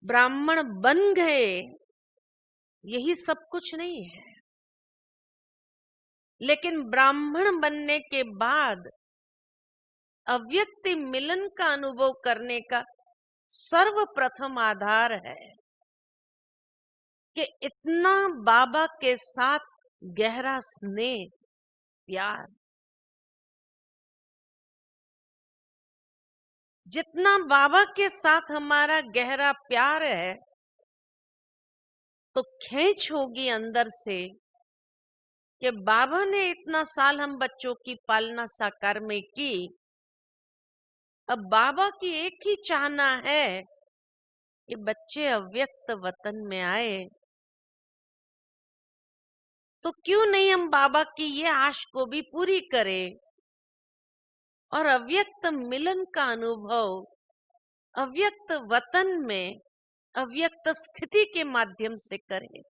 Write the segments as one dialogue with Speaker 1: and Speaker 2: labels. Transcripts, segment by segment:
Speaker 1: ब्राह्मण बन गए, यही सब कुछ नहीं है। लेकिन ब्राह्मण बनने के बाद अव्यक्त मिलन का अनुभव करने का सर्वप्रथम आधार है कि इतना बाबा के साथ गहरा स्नेह, प्यार, जितना बाबा के साथ हमारा गहरा प्यार है, तो खींच होगी अंदर से कि बाबा ने इतना साल हम बच्चों की पालना साकार में की, अब बाबा की एक ही चाहना है कि बच्चे अव्यक्त वतन में आए। तो क्यों नहीं हम बाबा की ये आश को भी पूरी करें और अव्यक्त मिलन का अनुभव अव्यक्त वतन में अव्यक्त स्थिति के माध्यम से करें।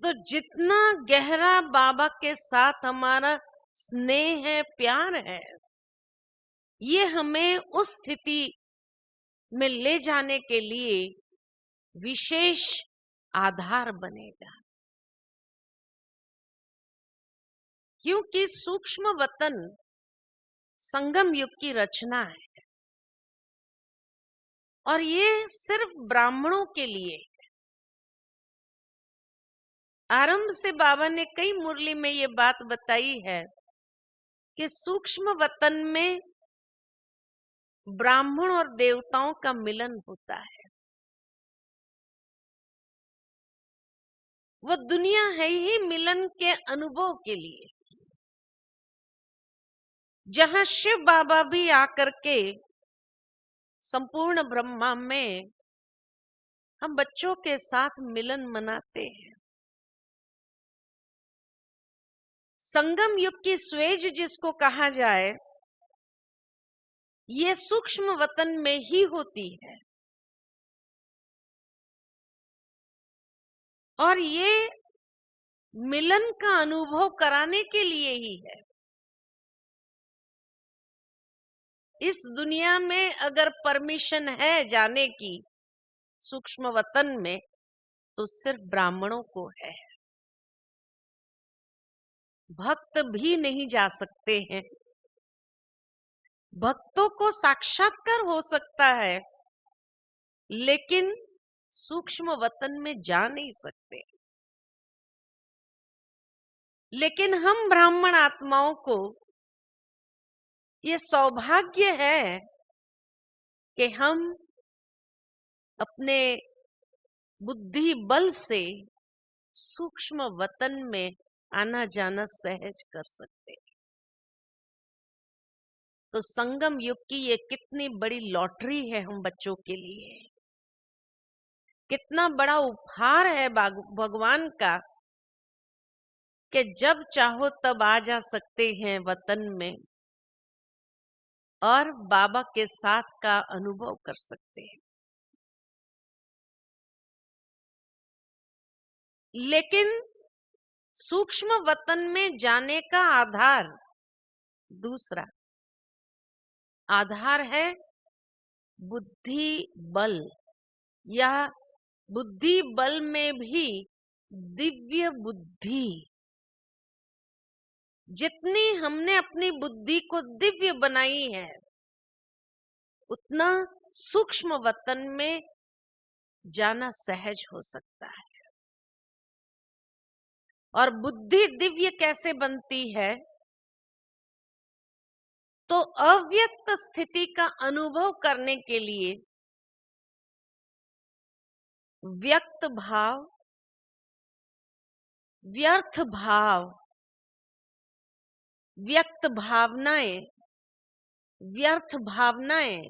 Speaker 1: तो जितना गहरा बाबा के साथ हमारा स्नेह है, प्यार है, ये हमें उस स्थिति में ले जाने के लिए विशेष आधार बनेगा। क्योंकि सूक्ष्म वतन संगम युग की रचना है और ये सिर्फ ब्राह्मणों के लिए। आरंभ से बाबा ने कई मुरली में ये बात बताई है कि सूक्ष्म वतन में ब्राह्मण और देवताओं का मिलन होता है। वो दुनिया है ही मिलन के अनुभव के लिए, जहां शिव बाबा भी आकर के संपूर्ण ब्रह्मा में हम बच्चों के साथ मिलन मनाते हैं। संगम युग की स्वेज जिसको कहा जाए, ये सूक्ष्म वतन में ही होती है और ये मिलन का अनुभव कराने के लिए ही है। इस दुनिया में अगर परमिशन है जाने की सूक्ष्म वतन में, तो सिर्फ ब्राह्मणों को है। भक्त भी नहीं जा सकते हैं। भक्तों को साक्षात्कार हो सकता है, लेकिन सूक्ष्म वतन में जा नहीं सकते। लेकिन हम ब्राह्मण आत्माओं को ये सौभाग्य है कि हम अपने बुद्धि बल से सूक्ष्म वतन में आना जाना सहज कर सकते हैं। तो संगम युग की ये कितनी बड़ी लॉटरी है हम बच्चों के लिए, कितना बड़ा उपहार है भगवान का कि जब चाहो तब आ जा सकते हैं वतन में और बाबा के साथ का अनुभव कर सकते हैं। लेकिन सूक्ष्म वतन में जाने का आधार दूसरा आधार है बुद्धि बल, या बुद्धि बल में भी दिव्य बुद्धि। जितनी हमने अपनी बुद्धि को दिव्य बनाई है, उतना सूक्ष्म वतन में जाना सहज हो सकता है। और बुद्धि दिव्य कैसे बनती है? तो अव्यक्त स्थिति का अनुभव करने के लिए व्यक्त भाव, व्यर्थ भाव, व्यक्त भावनाएं, व्यर्थ भावनाएं,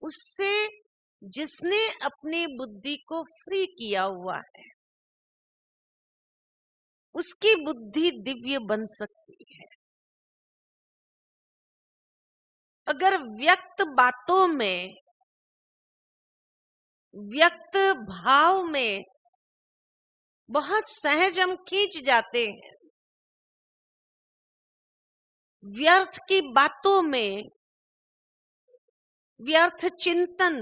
Speaker 1: उससे जिसने अपनी बुद्धि को फ्री किया हुआ है, उसकी बुद्धि दिव्य बन सकती है। अगर व्यक्त बातों में, व्यक्त भाव में बहुत सहज हम खींच जाते हैं, व्यर्थ की बातों में, व्यर्थ चिंतन,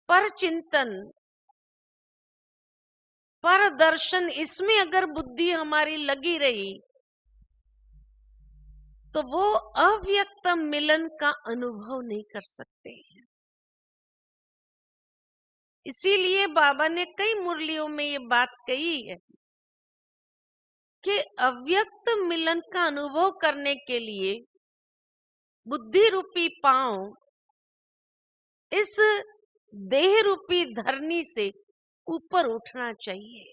Speaker 1: पर चिंतन, पर दर्शन, इसमें अगर बुद्धि हमारी लगी रही तो वो अव्यक्त मिलन का अनुभव नहीं कर सकते हैं। इसीलिए बाबा ने कई मुरलियों में ये बात कही है कि अव्यक्त मिलन का अनुभव करने के लिए बुद्धि रूपी पांव इस देह रूपी धरनी से ऊपर उठना चाहिए।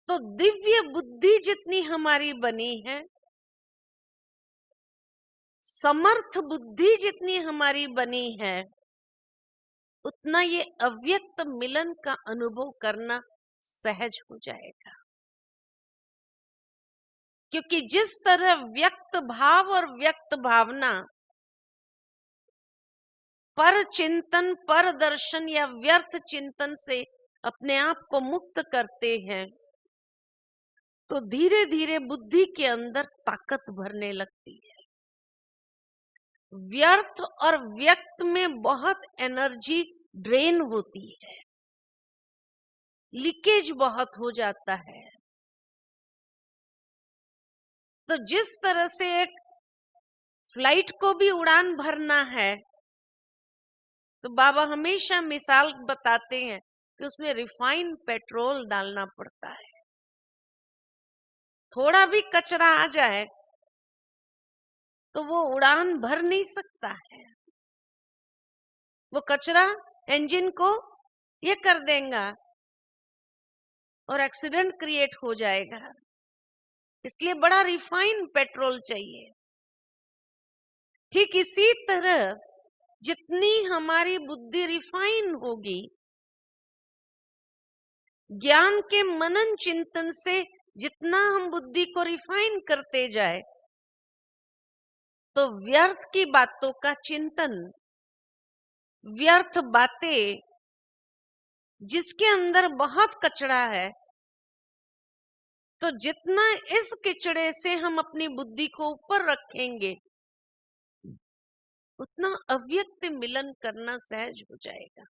Speaker 1: तो दिव्य बुद्धि जितनी हमारी बनी है, समर्थ बुद्धि जितनी हमारी बनी है, उतना ये अव्यक्त मिलन का अनुभव करना सहज हो जाएगा। क्योंकि जिस तरह व्यक्त भाव और व्यक्त भावना पर चिंतन, पर दर्शन या व्यर्थ चिंतन से अपने आप को मुक्त करते हैं, तो धीरे धीरे बुद्धि के अंदर ताकत भरने लगती है। व्यर्थ और व्यक्त में बहुत एनर्जी ड्रेन होती है, लीकेज बहुत हो जाता है। तो जिस तरह से एक फ्लाइट को भी उड़ान भरना है, तो बाबा हमेशा मिसाल बताते हैं कि उसमें रिफाइंड पेट्रोल डालना पड़ता है। थोड़ा भी कचरा आ जाए तो वो उड़ान भर नहीं सकता है। वो कचरा इंजन को ये कर देगा और एक्सीडेंट क्रिएट हो जाएगा। इसलिए बड़ा रिफाइंड पेट्रोल चाहिए। ठीक इसी तरह जितनी हमारी बुद्धि रिफाइन होगी, ज्ञान के मनन चिंतन से जितना हम बुद्धि को रिफाइन करते जाए, तो व्यर्थ की बातों का चिंतन, व्यर्थ बातें जिसके अंदर बहुत कचरा है, तो जितना इस किचड़े से हम अपनी बुद्धि को ऊपर रखेंगे, उतना अव्यक्त मिलन करना सहज हो जाएगा।